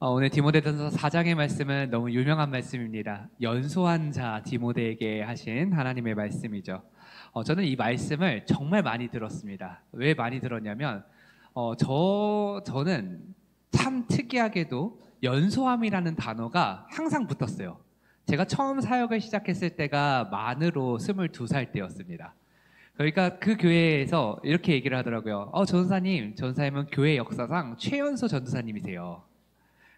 오늘 디모데전서 4장의 말씀은 너무 유명한 말씀입니다. 연소한 자 디모데에게 하신 하나님의 말씀이죠. 저는 이 말씀을 정말 많이 들었습니다. 왜 많이 들었냐면 저는 참 특이하게도 연소함이라는 단어가 항상 붙었어요. 제가 처음 사역을 시작했을 때가 만으로 22살 때였습니다. 그러니까 그 교회에서 이렇게 얘기를 하더라고요. 전사님은 교회 역사상 최연소 전도사님이세요.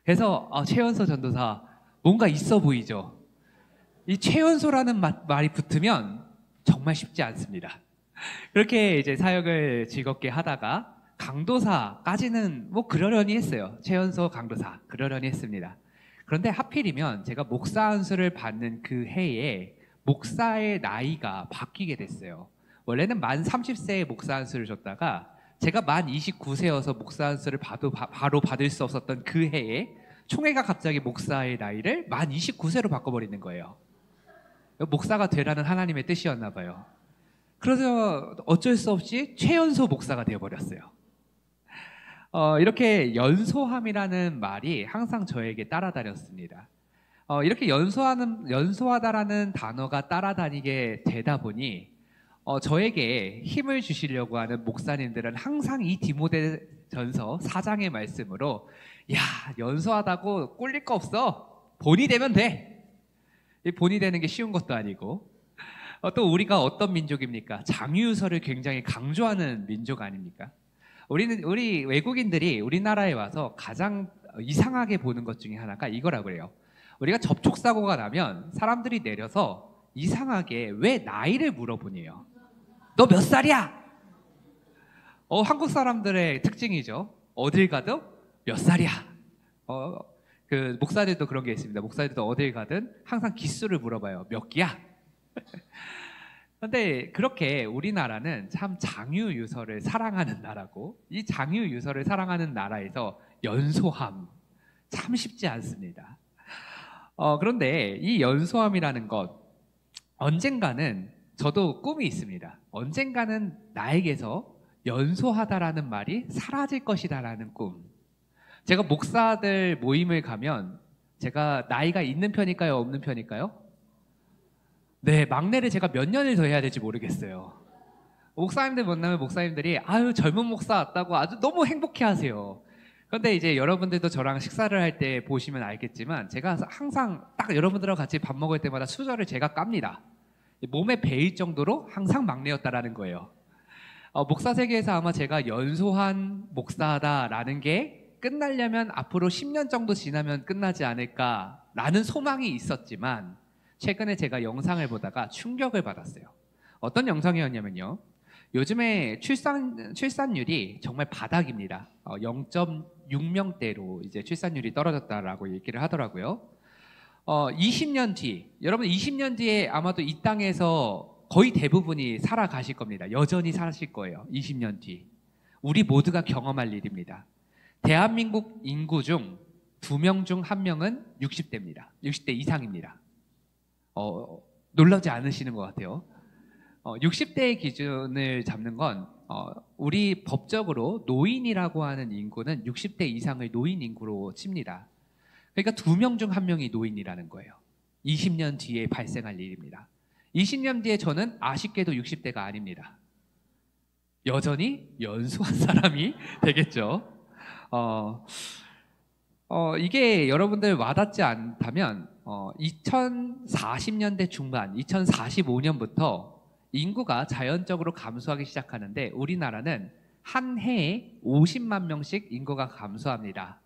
그래서 최연소 전도사 뭔가 있어 보이죠. 이 최연소라는 말이 붙으면 정말 쉽지 않습니다. 그렇게 이제 사역을 즐겁게 하다가 강도사까지는 뭐 그러려니 했어요. 최연소 강도사 그러려니 했습니다. 그런데 하필이면 제가 목사 안수를 받는 그 해에 목사의 나이가 바뀌게 됐어요. 원래는 만 30세에 목사 안수를 줬다가 제가 만 29세여서 목사 안수를 바로 받을 수 없었던 그 해에 총회가 갑자기 목사의 나이를 만 29세로 바꿔버리는 거예요. 목사가 되라는 하나님의 뜻이었나 봐요. 그래서 어쩔 수 없이 최연소 목사가 되어버렸어요. 이렇게 연소함이라는 말이 항상 저에게 따라다녔습니다. 이렇게 연소하다라는 단어가 따라다니게 되다 보니 저에게 힘을 주시려고 하는 목사님들은 항상 이 디모데전서 4장의 말씀으로 야, 연소하다고 꼴릴 거 없어. 본이 되면 돼. 이 본이 되는 게 쉬운 것도 아니고 또 우리가 어떤 민족입니까? 장유유서를 굉장히 강조하는 민족 아닙니까? 우리 외국인들이 우리나라에 와서 가장 이상하게 보는 것 중에 하나가 이거라고 그래요. 우리가 접촉사고가 나면 사람들이 내려서 이상하게 왜 나이를 물어보니요. 너 몇 살이야? 한국 사람들의 특징이죠. 어딜 가도 몇 살이야? 그 목사들도 그런 게 있습니다. 목사들도 어딜 가든 항상 기수를 물어봐요. 몇 기야? 그런데 그렇게 우리나라는 참 장유유서를 사랑하는 나라고 이 장유유서를 사랑하는 나라에서 연소함 참 쉽지 않습니다. 그런데 이 연소함이라는 것 언젠가는 저도 꿈이 있습니다. 언젠가는 나에게서 연소하다라는 말이 사라질 것이다라는 꿈. 제가 목사들 모임을 가면 제가 나이가 있는 편일까요? 없는 편일까요? 네, 막내를 제가 몇 년을 더 해야 될지 모르겠어요. 목사님들 만나면 목사님들이 아유 젊은 목사 왔다고 아주 너무 행복해 하세요. 그런데 이제 여러분들도 저랑 식사를 할 때 보시면 알겠지만 제가 항상 딱 여러분들하고 같이 밥 먹을 때마다 수저를 제가 깝니다. 몸에 배일 정도로 항상 막내였다라는 거예요. 목사 세계에서 아마 제가 연소한 목사다라는 게 끝나려면 앞으로 10년 정도 지나면 끝나지 않을까라는 소망이 있었지만 최근에 제가 영상을 보다가 충격을 받았어요. 어떤 영상이었냐면요. 요즘에 출산율이 정말 바닥입니다. 0.6명대로 이제 출산율이 떨어졌다라고 얘기를 하더라고요. 20년 뒤, 여러분 20년 뒤에 아마도 이 땅에서 거의 대부분이 살아가실 겁니다. 여전히 사실 거예요. 20년 뒤. 우리 모두가 경험할 일입니다. 대한민국 인구 중 2명 중 1명은 60대입니다. 60대 이상입니다. 놀라지 않으시는 것 같아요. 60대의 기준을 잡는 건 우리 법적으로 노인이라고 하는 인구는 60대 이상을 노인 인구로 칩니다. 그러니까 2명 중 1명이 노인이라는 거예요. 20년 뒤에 발생할 일입니다. 20년 뒤에 저는 아쉽게도 60대가 아닙니다. 여전히 연소한 사람이 되겠죠. 이게 여러분들 와닿지 않다면 2040년대 중반, 2045년부터 인구가 자연적으로 감소하기 시작하는데 우리나라는 한 해에 50만 명씩 인구가 감소합니다.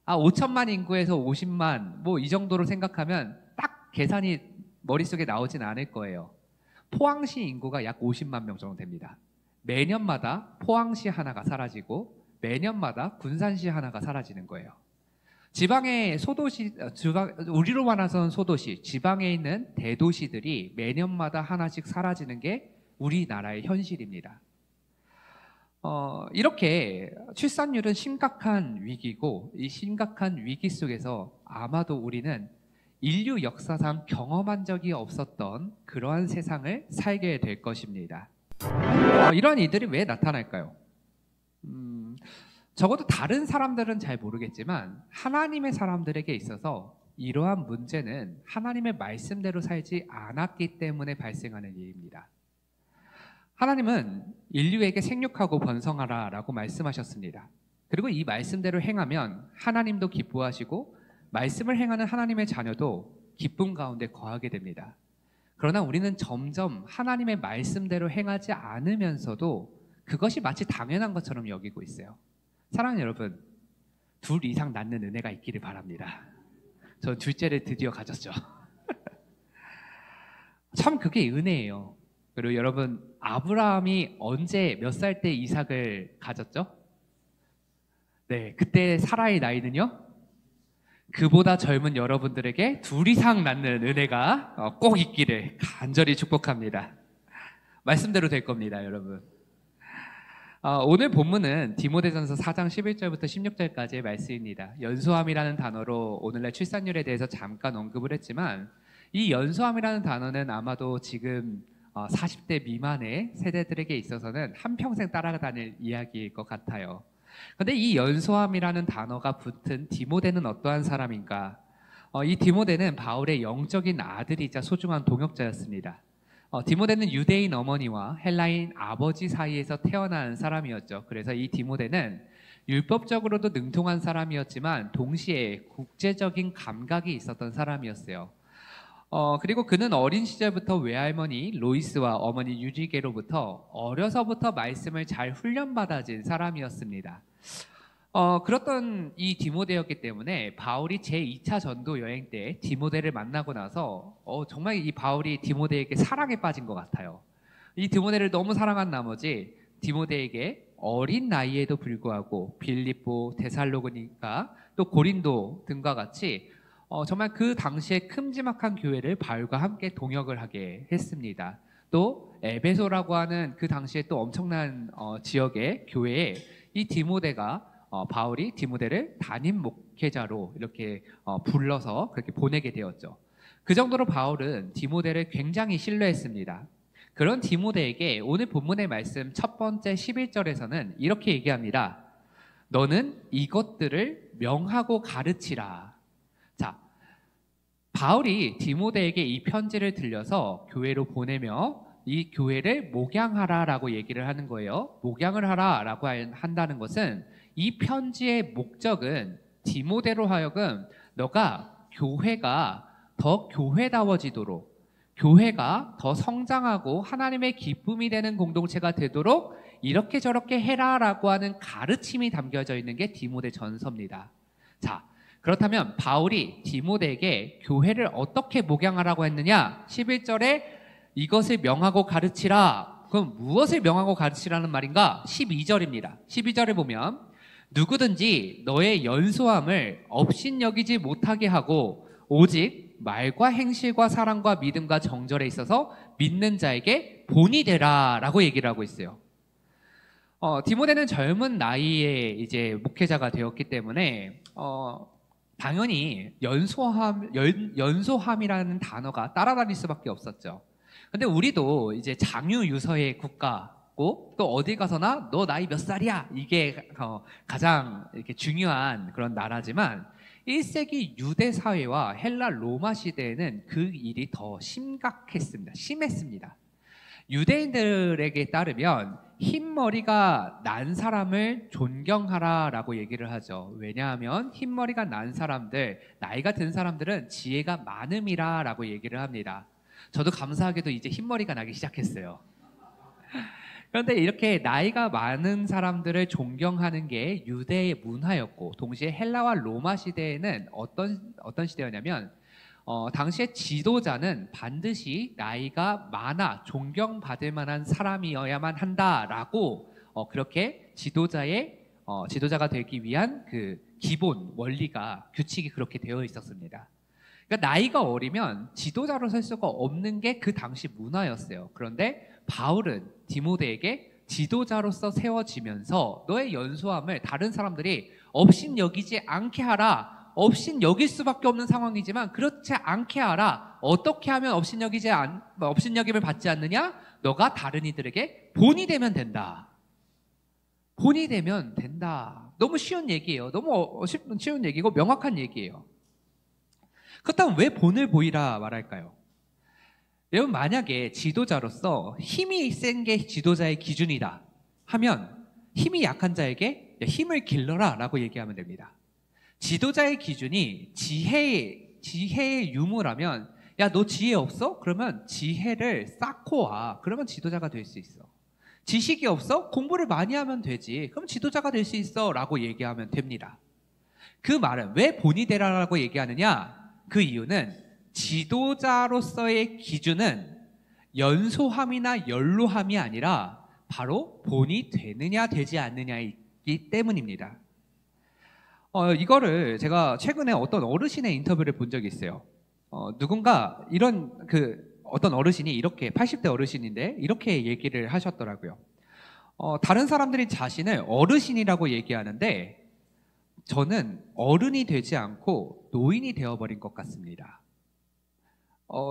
5천만 인구에서 50만 뭐 이 정도로 생각하면 딱 계산이 머릿속에 나오진 않을 거예요. 포항시 인구가 약 50만 명 정도 됩니다. 매년마다 포항시 하나가 사라지고 매년마다 군산시 하나가 사라지는 거예요. 지방의 소도시, 우리로 말하선 소도시, 지방에 있는 대도시들이 매년마다 하나씩 사라지는 게 우리나라의 현실입니다. 이렇게 출산율은 심각한 위기고 이 심각한 위기 속에서 아마도 우리는 인류 역사상 경험한 적이 없었던 그러한 세상을 살게 될 것입니다. 이러한 일들이 왜 나타날까요? 적어도 다른 사람들은 잘 모르겠지만 하나님의 사람들에게 있어서 이러한 문제는 하나님의 말씀대로 살지 않았기 때문에 발생하는 일입니다. 하나님은 인류에게 생육하고 번성하라 라고 말씀하셨습니다. 그리고 이 말씀대로 행하면 하나님도 기뻐하시고 말씀을 행하는 하나님의 자녀도 기쁨 가운데 거하게 됩니다. 그러나 우리는 점점 하나님의 말씀대로 행하지 않으면서도 그것이 마치 당연한 것처럼 여기고 있어요. 사랑하는 여러분, 둘 이상 낳는 은혜가 있기를 바랍니다. 저 둘째를 드디어 가졌죠. 참 그게 은혜예요. 그리고 여러분, 아브라함이 언제 몇 살 때 이삭을 가졌죠? 네, 그때 사라의 나이는요? 그보다 젊은 여러분들에게 둘 이상 낳는 은혜가 꼭 있기를 간절히 축복합니다. 말씀대로 될 겁니다, 여러분. 오늘 본문은 디모데전서 4장 11절부터 16절까지의 말씀입니다. 연소함이라는 단어로 오늘날 출산율에 대해서 잠깐 언급을 했지만 이 연소함이라는 단어는 아마도 지금 40대 미만의 세대들에게 있어서는 한평생 따라다닐 이야기일 것 같아요. 그런데 이 연소함이라는 단어가 붙은 디모데는 어떠한 사람인가? 이 디모데는 바울의 영적인 아들이자 소중한 동역자였습니다. 디모데는 유대인 어머니와 헬라인 아버지 사이에서 태어난 사람이었죠. 그래서 이 디모데는 율법적으로도 능통한 사람이었지만 동시에 국제적인 감각이 있었던 사람이었어요. 그리고 그는 어린 시절부터 외할머니 로이스와 어머니 유지게로부터 어려서부터 말씀을 잘 훈련받아진 사람이었습니다. 그렇던 이 디모데였기 때문에 바울이 제2차 전도 여행 때 디모데를 만나고 나서 정말 이 바울이 디모데에게 사랑에 빠진 것 같아요. 이 디모데를 너무 사랑한 나머지 디모데에게 어린 나이에도 불구하고 빌립보, 데살로니가 또 고린도 등과 같이 정말 그 당시에 큼지막한 교회를 바울과 함께 동역을 하게 했습니다. 또 에베소라고 하는 그 당시에 또 엄청난 지역의 교회에 이 디모데가 바울이 디모데를 담임 목회자로 이렇게 불러서 그렇게 보내게 되었죠. 그 정도로 바울은 디모데를 굉장히 신뢰했습니다. 그런 디모데에게 오늘 본문의 말씀 첫 번째 11절에서는 이렇게 얘기합니다. 너는 이것들을 명하고 가르치라. 자, 바울이 디모데에게 이 편지를 들려서 교회로 보내며 이 교회를 목양하라라고 얘기를 하는 거예요. 목양을 하라라고 한다는 것은 이 편지의 목적은 디모데로 하여금 너가 교회가 더 교회다워지도록, 교회가 더 성장하고 하나님의 기쁨이 되는 공동체가 되도록 이렇게 저렇게 해라라고 하는 가르침이 담겨져 있는 게 디모데 전서입니다. 자, 그렇다면 바울이 디모데에게 교회를 어떻게 목양하라고 했느냐? 11절에 이것을 명하고 가르치라. 그럼 무엇을 명하고 가르치라는 말인가? 12절입니다. 12절에 보면 누구든지 너의 연소함을 업신여기지 못하게 하고 오직 말과 행실과 사랑과 믿음과 정절에 있어서 믿는 자에게 본이 되라 라고 얘기를 하고 있어요. 디모데는 젊은 나이에 이제 목회자가 되었기 때문에 당연히 연소함이라는 단어가 따라다닐 수밖에 없었죠. 근데 우리도 이제 장유유서의 국가고 또 어디 가서나 너 나이 몇 살이야? 이게 가장 이렇게 중요한 그런 나라지만 1세기 유대 사회와 헬라 로마 시대에는 그 일이 더 심했습니다. 유대인들에게 따르면 흰머리가 난 사람을 존경하라라고 얘기를 하죠. 왜냐하면 흰머리가 난 사람들, 나이가 든 사람들은 지혜가 많음이라라고 얘기를 합니다. 저도 감사하게도 이제 흰머리가 나기 시작했어요. 그런데 이렇게 나이가 많은 사람들을 존경하는 게 유대의 문화였고, 동시에 헬라와 로마 시대에는 어떤 시대였냐면 당시에 지도자는 반드시 나이가 많아 존경받을 만한 사람이어야만 한다라고 그렇게 지도자가 되기 위한 그 기본 원리가 규칙이 그렇게 되어 있었습니다. 그러니까 나이가 어리면 지도자로 설 수가 없는 게 그 당시 문화였어요. 그런데 바울은 디모데에게 지도자로서 세워지면서 너의 연소함을 다른 사람들이 업신여기지 않게 하라. 업신여길 수밖에 없는 상황이지만 그렇지 않게 하라. 어떻게 하면 업신여김을 받지 않느냐? 너가 다른 이들에게 본이 되면 된다. 본이 되면 된다. 너무 쉬운 얘기예요. 너무 쉬운 얘기고 명확한 얘기예요. 그렇다면 왜 본을 보이라 말할까요? 여러분, 만약에 지도자로서 힘이 센 게 지도자의 기준이다 하면 힘이 약한 자에게 힘을 길러라 라고 얘기하면 됩니다. 지도자의 기준이 지혜의 유무라면, 야, 너 지혜 없어? 그러면 지혜를 쌓고 와. 그러면 지도자가 될 수 있어. 지식이 없어? 공부를 많이 하면 되지. 그럼 지도자가 될 수 있어 라고 얘기하면 됩니다. 그 말은 왜 본이 되라라고 얘기하느냐? 그 이유는 지도자로서의 기준은 연소함이나 연로함이 아니라 바로 본이 되느냐 되지 않느냐이기 때문입니다. 이거를 제가 최근에 어떤 어르신의 인터뷰를 본 적이 있어요. 누군가 어떤 어르신이 이렇게 80대 어르신인데 이렇게 얘기를 하셨더라고요. 다른 사람들이 자신을 어르신이라고 얘기하는데 저는 어른이 되지 않고 노인이 되어버린 것 같습니다.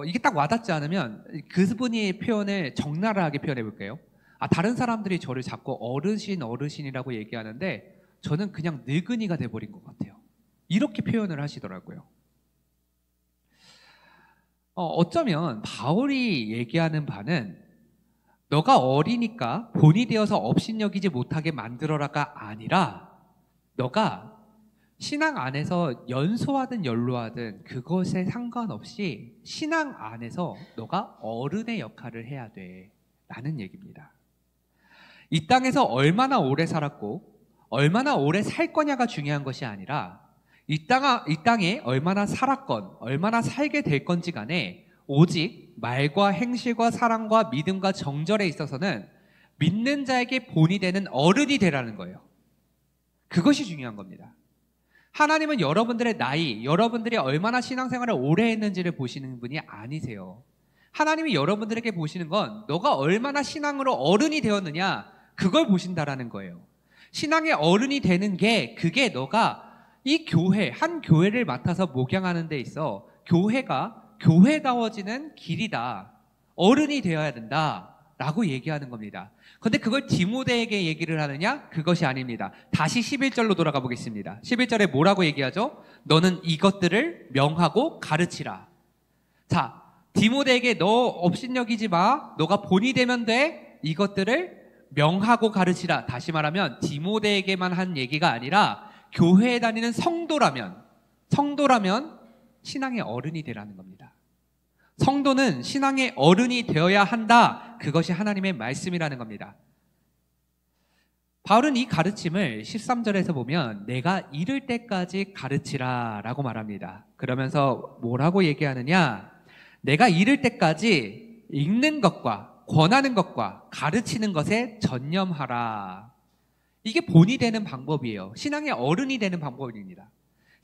이게 딱 와닿지 않으면 그분의 표현을 적나라하게 표현해 볼게요. 다른 사람들이 저를 자꾸 어르신이라고 얘기하는데 저는 그냥 늙은이가 돼버린 것 같아요. 이렇게 표현을 하시더라고요. 어쩌면 바울이 얘기하는 바는 너가 어리니까 본이 되어서 업신여기지 못하게 만들어라가 아니라 너가 신앙 안에서 연소하든 연로하든 그것에 상관없이 신앙 안에서 너가 어른의 역할을 해야 돼 라는 얘기입니다. 이 땅에서 얼마나 오래 살았고 얼마나 오래 살 거냐가 중요한 것이 아니라 이 땅에 얼마나 살았건 얼마나 살게 될 건지 간에 오직 말과 행실과 사랑과 믿음과 정절에 있어서는 믿는 자에게 본이 되는 어른이 되라는 거예요. 그것이 중요한 겁니다. 하나님은 여러분들의 나이, 여러분들이 얼마나 신앙생활을 오래 했는지를 보시는 분이 아니세요. 하나님이 여러분들에게 보시는 건 너가 얼마나 신앙으로 어른이 되었느냐, 그걸 보신다라는 거예요. 신앙의 어른이 되는 게 그게 너가 이 교회, 한 교회를 맡아서 목양하는 데 있어 교회가 교회다워지는 길이다. 어른이 되어야 된다. 라고 얘기하는 겁니다. 그런데 그걸 디모데에게 얘기를 하느냐? 그것이 아닙니다. 다시 11절로 돌아가 보겠습니다. 11절에 뭐라고 얘기하죠? 너는 이것들을 명하고 가르치라. 자, 디모데에게 너 업신여기지 마. 너가 본이 되면 돼. 이것들을 명하고 가르치라. 다시 말하면 디모데에게만 한 얘기가 아니라 교회에 다니는 성도라면 신앙의 어른이 되라는 겁니다. 성도는 신앙의 어른이 되어야 한다. 그것이 하나님의 말씀이라는 겁니다. 바울은 이 가르침을 13절에서 보면 내가 이를 때까지 가르치라 라고 말합니다. 그러면서 뭐라고 얘기하느냐? 내가 이를 때까지 읽는 것과 권하는 것과 가르치는 것에 전념하라. 이게 본이 되는 방법이에요. 신앙의 어른이 되는 방법입니다.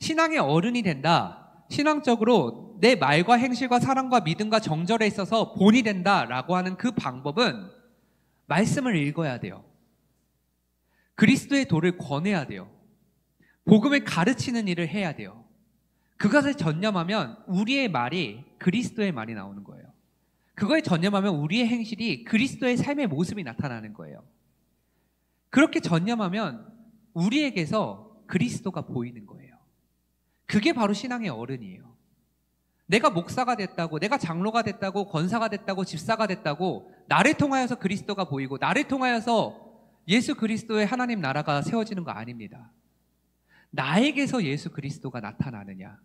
신앙의 어른이 된다. 신앙적으로 내 말과 행실과 사랑과 믿음과 정절에 있어서 본이 된다라고 하는 그 방법은 말씀을 읽어야 돼요. 그리스도의 도를 권해야 돼요. 복음을 가르치는 일을 해야 돼요. 그것에 전념하면 우리의 말이 그리스도의 말이 나오는 거예요. 그거에 전념하면 우리의 행실이 그리스도의 삶의 모습이 나타나는 거예요. 그렇게 전념하면 우리에게서 그리스도가 보이는 거예요. 그게 바로 신앙의 어른이에요. 내가 목사가 됐다고, 내가 장로가 됐다고, 권사가 됐다고, 집사가 됐다고 나를 통하여서 그리스도가 보이고 나를 통하여서 예수 그리스도의 하나님 나라가 세워지는 거 아닙니다. 나에게서 예수 그리스도가 나타나느냐,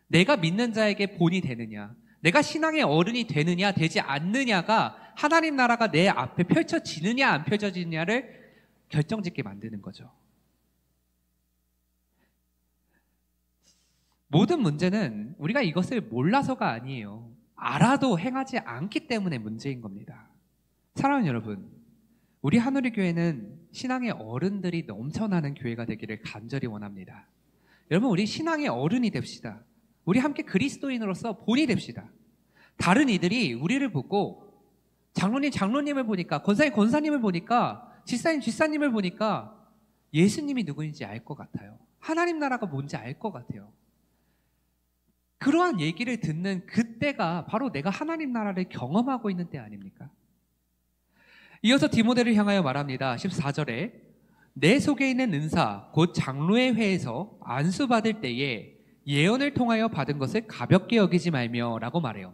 내가 믿는 자에게 본이 되느냐, 내가 신앙의 어른이 되느냐 되지 않느냐가 하나님 나라가 내 앞에 펼쳐지느냐 안 펼쳐지느냐를 결정짓게 만드는 거죠. 모든 문제는 우리가 이것을 몰라서가 아니에요. 알아도 행하지 않기 때문에 문제인 겁니다. 사랑하는 여러분, 우리 하늘의 교회는 신앙의 어른들이 넘쳐나는 교회가 되기를 간절히 원합니다. 여러분, 우리 신앙의 어른이 됩시다. 우리 함께 그리스도인으로서 본이 됩시다. 다른 이들이 우리를 보고 장로님을 보니까, 권사님을 보니까, 집사님을 보니까 예수님이 누구인지 알 것 같아요. 하나님 나라가 뭔지 알 것 같아요. 그러한 얘기를 듣는 그때가 바로 내가 하나님 나라를 경험하고 있는 때 아닙니까? 이어서 디모데를 향하여 말합니다. 14절에 내 속에 있는 은사, 곧 장로의 회에서 안수받을 때에 예언을 통하여 받은 것을 가볍게 여기지 말며 라고 말해요.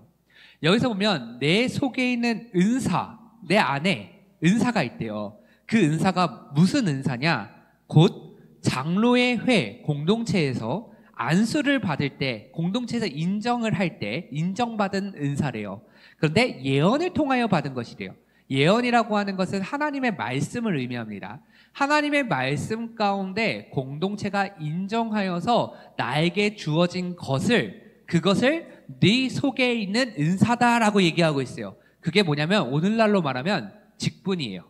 여기서 보면 내 속에 있는 은사, 내 안에 은사가 있대요. 그 은사가 무슨 은사냐? 곧 장로의 회, 공동체에서 안수를 받을 때, 공동체에서 인정을 할 때 인정받은 은사래요. 그런데 예언을 통하여 받은 것이래요. 예언이라고 하는 것은 하나님의 말씀을 의미합니다. 하나님의 말씀 가운데 공동체가 인정하여서 나에게 주어진 것을, 그것을 네 속에 있는 은사다라고 얘기하고 있어요. 그게 뭐냐면 오늘날로 말하면 직분이에요.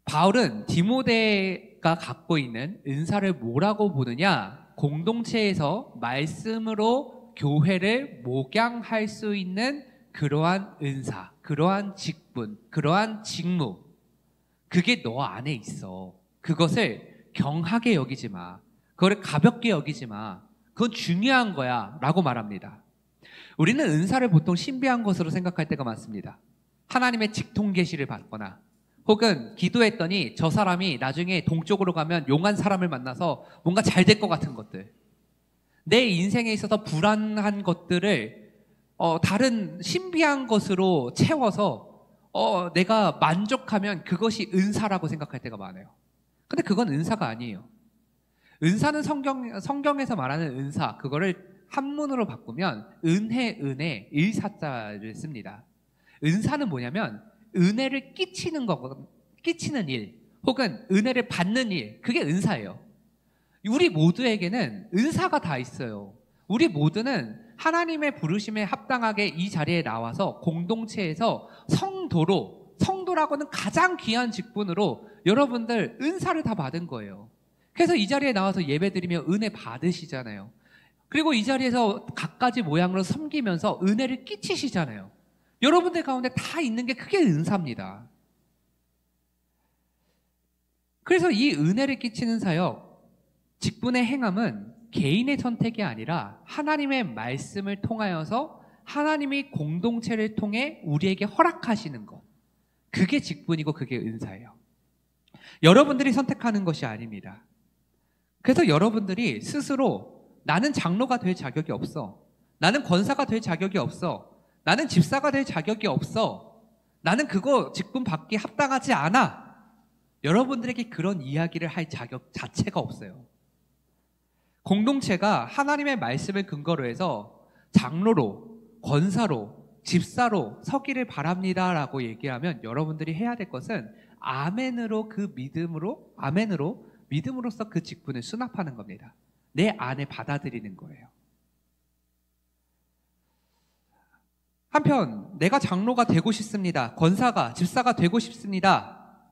바울은 디모데가 갖고 있는 은사를 뭐라고 보느냐? 공동체에서 말씀으로 교회를 목양할 수 있는 그러한 은사, 그러한 직분, 그러한 직무, 그게 너 안에 있어. 그것을 경하게 여기지 마. 그걸 가볍게 여기지 마. 그건 중요한 거야 라고 말합니다. 우리는 은사를 보통 신비한 것으로 생각할 때가 많습니다. 하나님의 직통 계시를 받거나, 혹은 기도했더니 저 사람이 나중에 동쪽으로 가면 용한 사람을 만나서 뭔가 잘 될 것 같은 것들, 내 인생에 있어서 불안한 것들을 다른 신비한 것으로 채워서 내가 만족하면 그것이 은사라고 생각할 때가 많아요. 근데 그건 은사가 아니에요. 은사는 성경에서 말하는 은사, 그거를 한문으로 바꾸면 은혜, 일사자를 씁니다. 은사는 뭐냐면 은혜를 끼치는 일, 혹은 은혜를 받는 일, 그게 은사예요. 우리 모두에게는 은사가 다 있어요. 우리 모두는 하나님의 부르심에 합당하게 이 자리에 나와서 공동체에서 성도라고는 가장 귀한 직분으로 여러분들 은사를 다 받은 거예요. 그래서 이 자리에 나와서 예배드리며 은혜 받으시잖아요. 그리고 이 자리에서 갖가지 모양으로 섬기면서 은혜를 끼치시잖아요. 여러분들 가운데 다 있는 게 그게 은사입니다. 그래서 이 은혜를 끼치는 사역, 직분의 행함은 개인의 선택이 아니라 하나님의 말씀을 통하여서 하나님이 공동체를 통해 우리에게 허락하시는 것, 그게 직분이고 그게 은사예요. 여러분들이 선택하는 것이 아닙니다. 그래서 여러분들이 스스로 나는 장로가 될 자격이 없어, 나는 권사가 될 자격이 없어, 나는 집사가 될 자격이 없어, 나는 그거 직분 받기 합당하지 않아, 여러분들에게 그런 이야기를 할 자격 자체가 없어요. 공동체가 하나님의 말씀을 근거로 해서 장로로, 권사로, 집사로 서기를 바랍니다라고 얘기하면 여러분들이 해야 될 것은 아멘으로 믿음으로써 그 직분을 수납하는 겁니다. 내 안에 받아들이는 거예요. 한편 내가 장로가 되고 싶습니다, 권사가, 집사가 되고 싶습니다.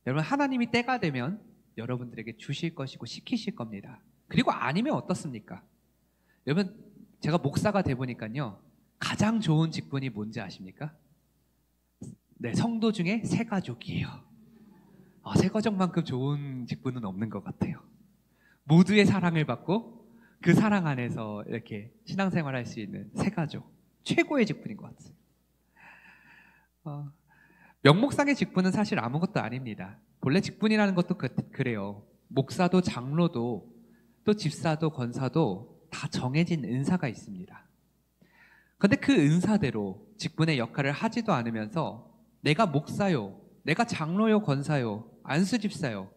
여러분, 하나님이 때가 되면 여러분들에게 주실 것이고 시키실 겁니다. 그리고 아니면 어떻습니까? 여러분, 제가 목사가 돼 보니까요, 가장 좋은 직분이 뭔지 아십니까? 네, 성도 중에 새가족이에요. 새가족만큼 좋은 직분은 없는 것 같아요. 모두의 사랑을 받고 그 사랑 안에서 이렇게 신앙생활할 수 있는 새가족, 최고의 직분인 것 같아요. 명목상의 직분은 사실 아무것도 아닙니다. 본래 직분이라는 것도 그래요. 목사도 장로도 또 집사도 권사도 다 정해진 은사가 있습니다. 그런데 그 은사대로 직분의 역할을 하지도 않으면서 내가 목사요, 내가 장로요, 권사요, 안수집사요,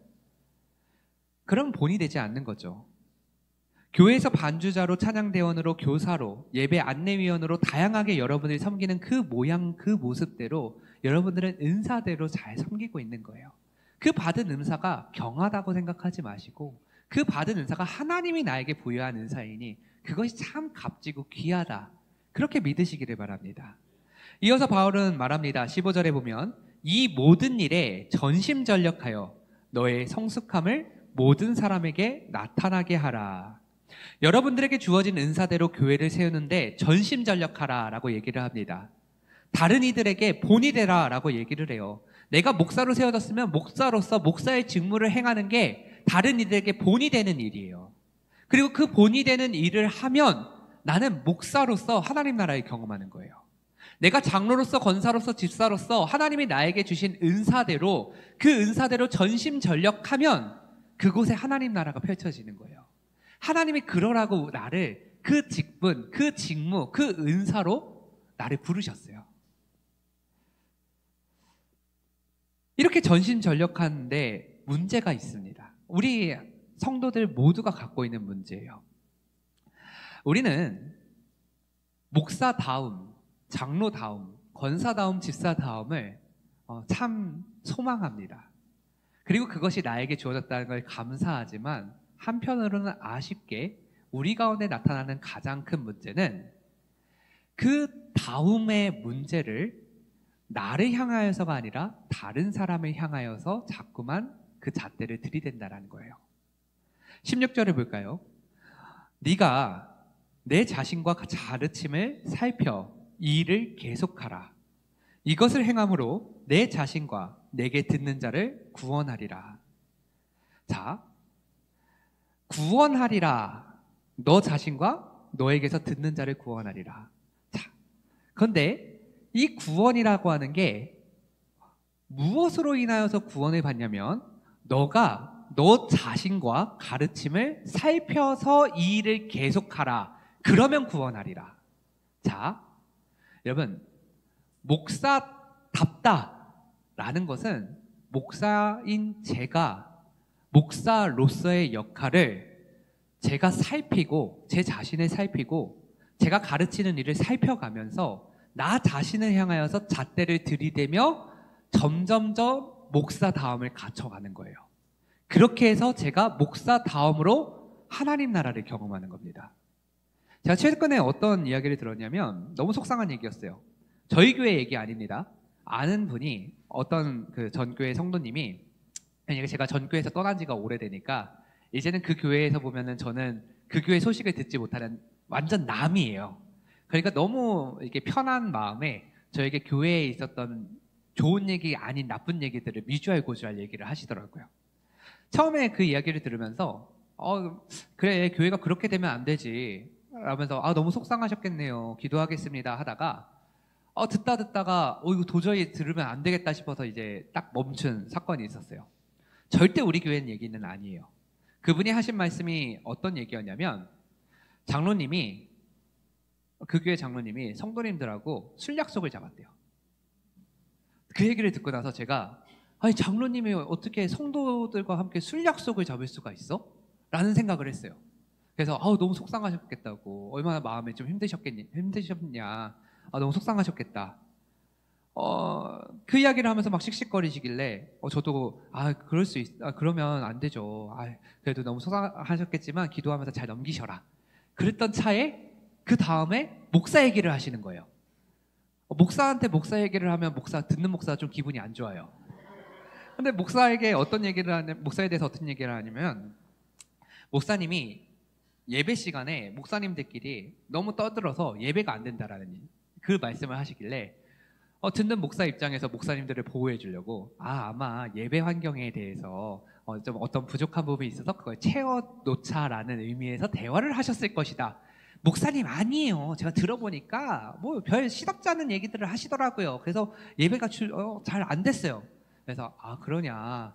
그럼 본이 되지 않는 거죠. 교회에서 반주자로, 찬양대원으로, 교사로, 예배 안내위원으로 다양하게 여러분들이 섬기는 그 모양, 그 모습대로 여러분들은 은사대로 잘 섬기고 있는 거예요. 그 받은 은사가 경하다고 생각하지 마시고 그 받은 은사가 하나님이 나에게 부여한 은사이니 그것이 참 값지고 귀하다, 그렇게 믿으시기를 바랍니다. 이어서 바울은 말합니다. 15절에 보면 이 모든 일에 전심전력하여 너의 성숙함을 모든 사람에게 나타나게 하라. 여러분들에게 주어진 은사대로 교회를 세우는데 전심전력하라 라고 얘기를 합니다. 다른 이들에게 본이 되라 라고 얘기를 해요. 내가 목사로 세워졌으면 목사로서 목사의 직무를 행하는 게 다른 이들에게 본이 되는 일이에요. 그리고 그 본이 되는 일을 하면 나는 목사로서 하나님 나라를 경험하는 거예요. 내가 장로로서, 권사로서, 집사로서 하나님이 나에게 주신 은사대로, 그 은사대로 전심전력하면 그곳에 하나님 나라가 펼쳐지는 거예요. 하나님이 그러라고 나를 그 직분, 그 직무, 그 은사로 나를 부르셨어요. 이렇게 전심전력하는데 문제가 있습니다. 우리 성도들 모두가 갖고 있는 문제예요. 우리는 목사다움, 장로다움, 권사다움, 집사다움을 참 소망합니다. 그리고 그것이 나에게 주어졌다는 걸 감사하지만 한편으로는 아쉽게 우리 가운데 나타나는 가장 큰 문제는 그 다움의 문제를 나를 향하여서가 아니라 다른 사람을 향하여서 자꾸만 그 잣대를 들이댄다는 거예요. 16절을 볼까요? 네가 내 자신과 가르침을 살펴 이 일을 계속하라. 이것을 행함으로 내 자신과 내게 듣는 자를 구원하리라. 자, 구원하리라. 너 자신과 너에게서 듣는 자를 구원하리라. 자, 그런데 이 구원이라고 하는 게 무엇으로 인하여서 구원을 받냐면 너가 너 자신과 가르침을 살펴서 이 일을 계속하라. 그러면 구원하리라. 자, 여러분, 목사답다라는 것은 목사인 제가 목사로서의 역할을 제가 살피고 제 자신을 살피고 제가 가르치는 일을 살펴가면서 나 자신을 향하여서 잣대를 들이대며 점점점 목사다움을 갖춰가는 거예요. 그렇게 해서 제가 목사다움으로 하나님 나라를 경험하는 겁니다. 제가 최근에 어떤 이야기를 들었냐면 너무 속상한 얘기였어요. 저희 교회 얘기 아닙니다. 아는 분이 어떤 그 전교회 성도님이 제가 전교회에서 떠난 지가 오래되니까 이제는 그 교회에서 보면은 저는 그 교회 소식을 듣지 못하는 완전 남이에요. 그러니까 너무 이렇게 편한 마음에 저에게 교회에 있었던 좋은 얘기 아닌 나쁜 얘기들을 미주알 고주알 얘기를 하시더라고요. 처음에 그 이야기를 들으면서 그래 교회가 그렇게 되면 안 되지 라면서 너무 속상하셨겠네요. 기도하겠습니다 하다가 듣다가 이거 도저히 들으면 안 되겠다 싶어서 이제 딱 멈춘 사건이 있었어요. 절대 우리 교회 얘기는 아니에요. 그분이 하신 말씀이 어떤 얘기였냐면 그 교회 장로님이 성도님들하고 술 약속을 잡았대요. 그 얘기를 듣고 나서 제가 아니 장로님이 어떻게 성도들과 함께 술 약속을 잡을 수가 있어? 라는 생각을 했어요. 그래서 너무 속상하셨겠다고, 얼마나 마음이 좀 힘드셨냐, 너무 속상하셨겠다. 그 이야기를 하면서 막 씩씩거리시길래 저도 그럴 수 그러면 안 되죠. 그래도 너무 속상하셨겠지만 기도하면서 잘 넘기셔라. 그랬던 차에 그 다음에 목사 얘기를 하시는 거예요. 목사한테 목사 얘기를 하면 듣는 목사가 좀 기분이 안 좋아요. 근데 목사에 대해서 어떤 얘기를 하냐면 목사님이 예배 시간에 목사님들끼리 너무 떠들어서 예배가 안 된다라는 그 말씀을 하시길래 듣는 목사 입장에서 목사님들을 보호해 주려고 아마 예배 환경에 대해서 좀 어떤 부족한 부분이 있어서 그걸 채워놓자라는 의미에서 대화를 하셨을 것이다. 목사님 아니에요. 제가 들어보니까 뭐 별 시덥잖은 얘기들을 하시더라고요. 그래서 예배가 잘 안 됐어요. 그래서 그러냐,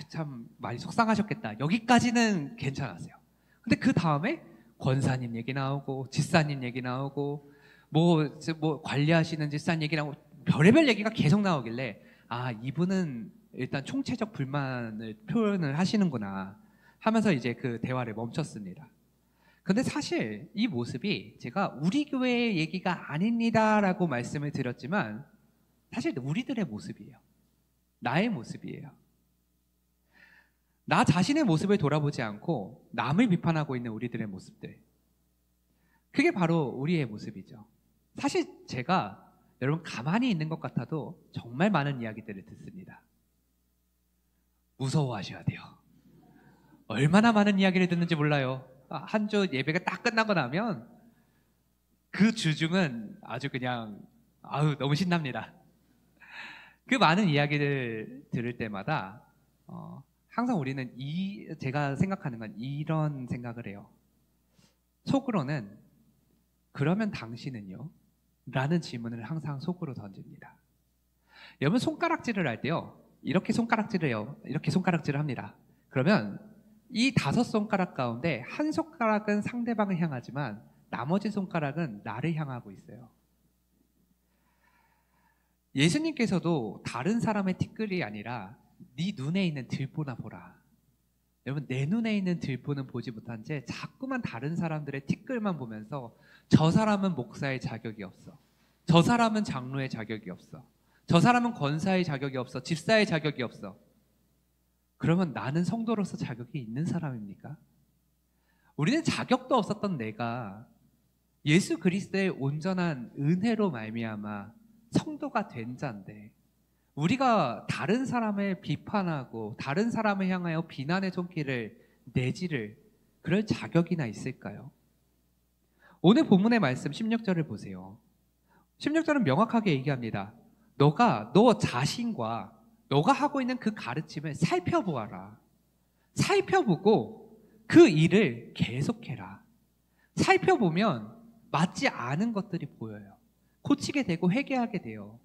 참 많이 속상하셨겠다. 여기까지는 괜찮았어요. 근데 그 다음에 권사님 얘기 나오고 집사님 얘기 나오고 뭐 관리하시는 집사님 얘기 나오고 별의별 얘기가 계속 나오길래 이분은 일단 총체적 불만을 표현을 하시는구나 하면서 이제 그 대화를 멈췄습니다. 근데 사실 이 모습이 제가 우리 교회의 얘기가 아닙니다라고 말씀을 드렸지만 사실 우리들의 모습이에요. 나의 모습이에요. 나 자신의 모습을 돌아보지 않고 남을 비판하고 있는 우리들의 모습들. 그게 바로 우리의 모습이죠. 사실 제가 여러분 가만히 있는 것 같아도 정말 많은 이야기들을 듣습니다. 무서워하셔야 돼요. 얼마나 많은 이야기를 듣는지 몰라요. 한 주 예배가 딱 끝나고 나면 그 주중은 아주 그냥 너무 신납니다. 그 많은 이야기를 들을 때마다 항상 우리는 제가 생각하는 건 이런 생각을 해요. 속으로는 그러면 당신은요? 라는 질문을 항상 속으로 던집니다. 여러분 손가락질을 할 때요, 이렇게 손가락질을 합니다. 그러면 이 5손가락 가운데 한 손가락은 상대방을 향하지만 나머지 손가락은 나를 향하고 있어요. 예수님께서도 다른 사람의 티끌이 아니라 네 눈에 있는 들보나 보라. 여러분 내 눈에 있는 들보는 보지 못한 채 자꾸만 다른 사람들의 티끌만 보면서 저 사람은 목사의 자격이 없어, 저 사람은 장로의 자격이 없어, 저 사람은 권사의 자격이 없어, 집사의 자격이 없어. 그러면 나는 성도로서 자격이 있는 사람입니까? 우리는 자격도 없었던 내가 예수 그리스도의 온전한 은혜로 말미암아 성도가 된 자인데, 우리가 다른 사람을 비판하고 다른 사람을 향하여 비난의 손길을 내지를 그럴 자격이나 있을까요? 오늘 본문의 말씀 16절을 보세요. 16절은 명확하게 얘기합니다. 너 자신과 너가 하고 있는 그 가르침을 살펴보아라. 살펴보고 그 일을 계속해라. 살펴보면 맞지 않은 것들이 보여요. 고치게 되고 회개하게 돼요.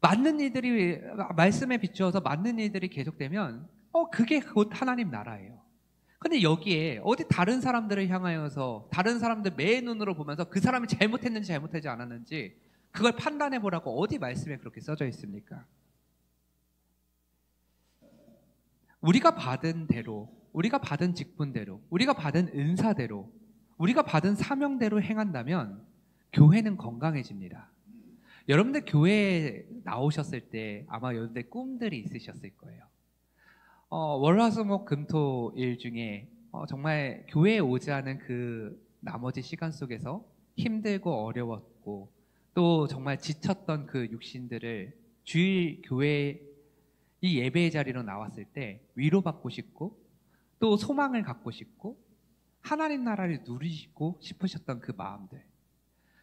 맞는 일들이, 말씀에 비추어서 맞는 일들이 계속되면 그게 곧 하나님 나라예요. 근데 여기에 어디 다른 사람들을 향하여서 다른 사람들 매의 눈으로 보면서 그 사람이 잘못했는지 잘못하지 않았는지 그걸 판단해 보라고 어디 말씀에 그렇게 써져 있습니까? 우리가 받은 대로, 우리가 받은 직분대로, 우리가 받은 은사대로, 우리가 받은 사명대로 행한다면 교회는 건강해집니다. 여러분들 교회에 나오셨을 때 아마 여러분들 꿈들이 있으셨을 거예요. 월화수목 금토일 중에 정말 교회에 오지 않은 그 나머지 시간 속에서 힘들고 어려웠고 또 정말 지쳤던 그 육신들을 주일 교회 이 예배의 자리로 나왔을 때 위로받고 싶고 또 소망을 갖고 싶고 하나님 나라를 누리시고 싶으셨던 그 마음들,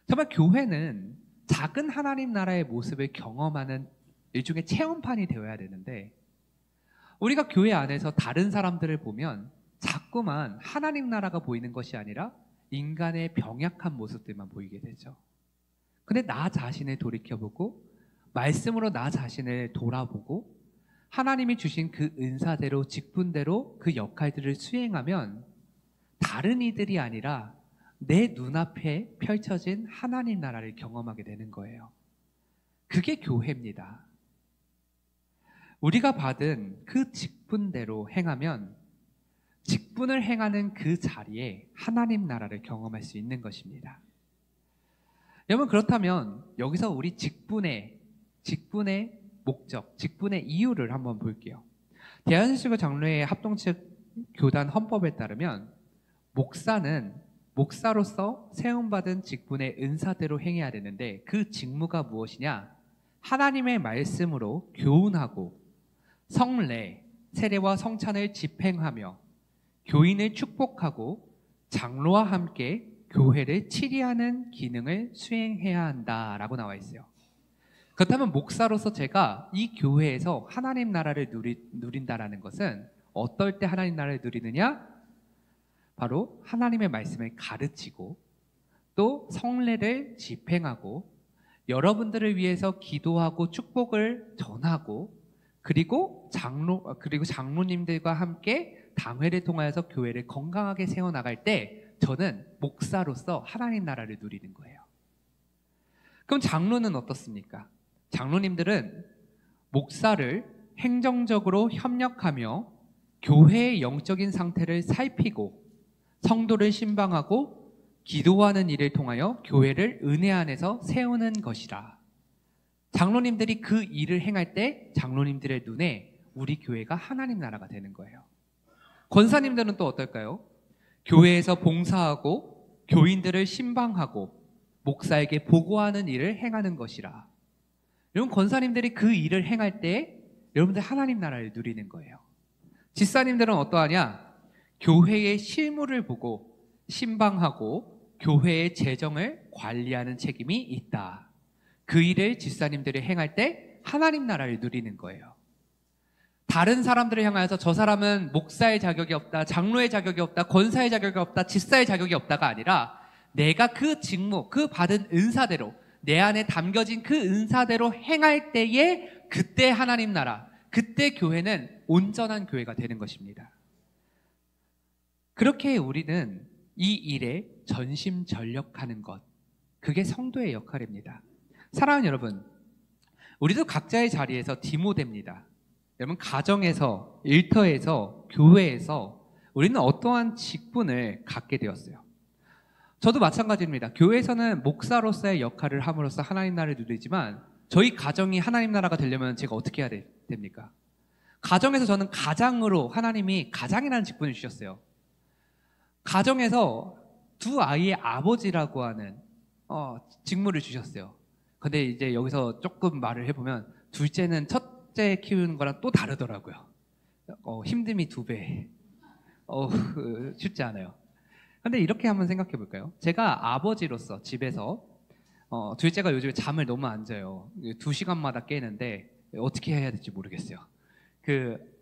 정말 교회는 작은 하나님 나라의 모습을 경험하는 일종의 체험판이 되어야 되는데, 우리가 교회 안에서 다른 사람들을 보면 자꾸만 하나님 나라가 보이는 것이 아니라 인간의 병약한 모습들만 보이게 되죠. 근데 나 자신을 돌이켜보고 말씀으로 나 자신을 돌아보고 하나님이 주신 그 은사대로 직분대로 그 역할들을 수행하면 다른 이들이 아니라 내 눈앞에 펼쳐진 하나님 나라를 경험하게 되는 거예요. 그게 교회입니다. 우리가 받은 그 직분대로 행하면 직분을 행하는 그 자리에 하나님 나라를 경험할 수 있는 것입니다. 여러분, 그렇다면 여기서 우리 직분의 목적, 직분의 이유를 한번 볼게요. 대한민국 장로회 합동측 교단 헌법에 따르면 목사는 목사로서 세움받은 직분의 은사대로 행해야 되는데, 그 직무가 무엇이냐? 하나님의 말씀으로 교훈하고 성례, 세례와 성찬을 집행하며 교인을 축복하고 장로와 함께 교회를 치리하는 기능을 수행해야 한다라고 나와 있어요. 그렇다면 목사로서 제가 이 교회에서 하나님 나라를 누린다라는 것은 어떨 때 하나님 나라를 누리느냐? 바로 하나님의 말씀을 가르치고 또 성례를 집행하고 여러분들을 위해서 기도하고 축복을 전하고 그리고 장로님들과 함께 당회를 통하여서 교회를 건강하게 세워나갈 때 저는 목사로서 하나님 나라를 누리는 거예요. 그럼 장로는 어떻습니까? 장로님들은 목사를 행정적으로 협력하며 교회의 영적인 상태를 살피고 성도를 신방하고 기도하는 일을 통하여 교회를 은혜 안에서 세우는 것이라. 장로님들이 그 일을 행할 때 장로님들의 눈에 우리 교회가 하나님 나라가 되는 거예요. 권사님들은 또 어떨까요? 교회에서 봉사하고 교인들을 신방하고 목사에게 보고하는 일을 행하는 것이라. 여러분, 권사님들이 그 일을 행할 때 여러분들 하나님 나라를 누리는 거예요. 집사님들은 어떠하냐? 교회의 실무를 보고 신방하고 교회의 재정을 관리하는 책임이 있다. 그 일을 집사님들이 행할 때 하나님 나라를 누리는 거예요. 다른 사람들을 향하여서 저 사람은 목사의 자격이 없다, 장로의 자격이 없다, 권사의 자격이 없다, 집사의 자격이 없다가 아니라 내가 그 직무, 그 받은 은사대로, 내 안에 담겨진 그 은사대로 행할 때에 그때 하나님 나라, 그때 교회는 온전한 교회가 되는 것입니다. 그렇게 우리는 이 일에 전심전력하는 것, 그게 성도의 역할입니다. 사랑하는 여러분, 우리도 각자의 자리에서 디모데입니다. 여러분, 가정에서, 일터에서, 교회에서 우리는 어떠한 직분을 갖게 되었어요. 저도 마찬가지입니다. 교회에서는 목사로서의 역할을 함으로써 하나님 나라를 누리지만 저희 가정이 하나님 나라가 되려면 제가 어떻게 해야 됩니까? 가정에서 저는 가장으로 하나님이 가장이라는 직분을 주셨어요. 가정에서 두 아이의 아버지라고 하는 직무를 주셨어요. 근데 이제 여기서 조금 말을 해보면 둘째는 첫째 키우는 거랑 또 다르더라고요. 힘듦이 2배. 쉽지 않아요. 근데 이렇게 한번 생각해 볼까요? 제가 아버지로서 집에서 둘째가 요즘에 잠을 너무 안 자요. 2시간마다 깨는데 어떻게 해야 될지 모르겠어요.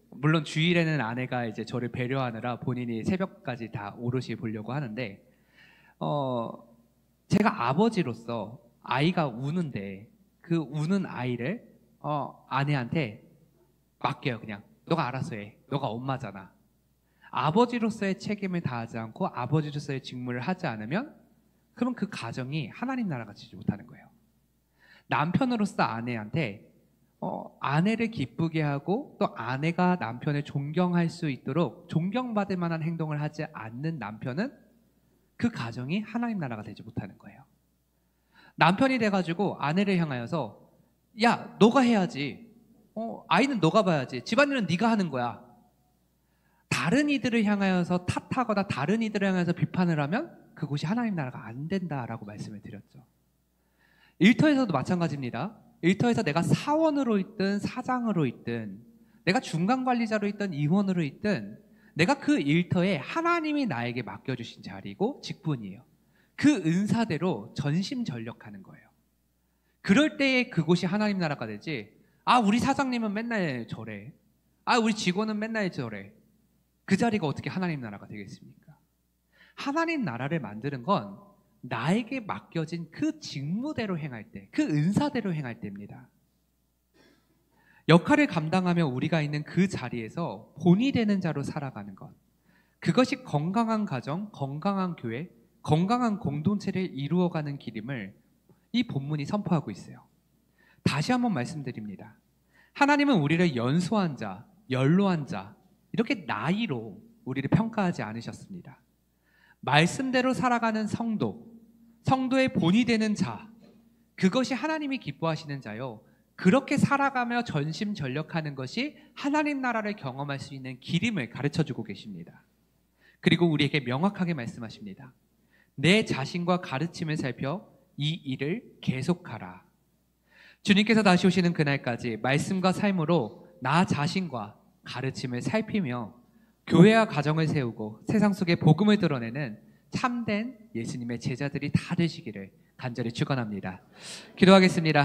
물론 주일에는 아내가 이제 저를 배려하느라 본인이 새벽까지 다 오롯이 보려고 하는데 제가 아버지로서 아이가 우는데 그 우는 아이를 아내한테 맡겨요. 그냥 너가 알아서 해. 너가 엄마잖아. 아버지로서의 책임을 다하지 않고 아버지로서의 직무를 하지 않으면 그럼 그 가정이 하나님 나라가 되지 못하는 거예요. 남편으로서 아내한테 아내를 기쁘게 하고 또 아내가 남편을 존경할 수 있도록 존경받을 만한 행동을 하지 않는 남편은 그 가정이 하나님 나라가 되지 못하는 거예요. 남편이 돼가지고 아내를 향하여서 야, 너가 해야지. 아이는 너가 봐야지. 집안일은 네가 하는 거야. 다른 이들을 향하여서 탓하거나 다른 이들을 향해서 비판을 하면 그곳이 하나님 나라가 안 된다라고 말씀을 드렸죠. 일터에서도 마찬가지입니다. 일터에서 내가 사원으로 있든 사장으로 있든 내가 중간관리자로 있든 임원으로 있든 내가 그 일터에 하나님이 나에게 맡겨주신 자리고 직분이에요. 그 은사대로 전심전력하는 거예요. 그럴 때에 그곳이 하나님 나라가 되지 우리 사장님은 맨날 저래. 우리 직원은 맨날 저래. 그 자리가 어떻게 하나님 나라가 되겠습니까? 하나님 나라를 만드는 건 나에게 맡겨진 그 직무대로 행할 때, 그 은사대로 행할 때입니다. 역할을 감당하며 우리가 있는 그 자리에서 본이 되는 자로 살아가는 것, 그것이 건강한 가정, 건강한 교회, 건강한 공동체를 이루어가는 길임을 이 본문이 선포하고 있어요. 다시 한번 말씀드립니다. 하나님은 우리를 연소한 자, 연로한 자, 이렇게 나이로 우리를 평가하지 않으셨습니다. 말씀대로 살아가는 성도, 성도의 본이 되는 자, 그것이 하나님이 기뻐하시는 자요. 그렇게 살아가며 전심전력하는 것이 하나님 나라를 경험할 수 있는 길임을 가르쳐주고 계십니다. 그리고 우리에게 명확하게 말씀하십니다. 내 자신과 가르침을 살펴 이 일을 계속하라. 주님께서 다시 오시는 그날까지 말씀과 삶으로 나 자신과 가르침을 살피며 교회와 가정을 세우고 세상 속에 복음을 드러내는 참된 예수님의 제자들이 다 되시기를 간절히 축원합니다. 기도하겠습니다.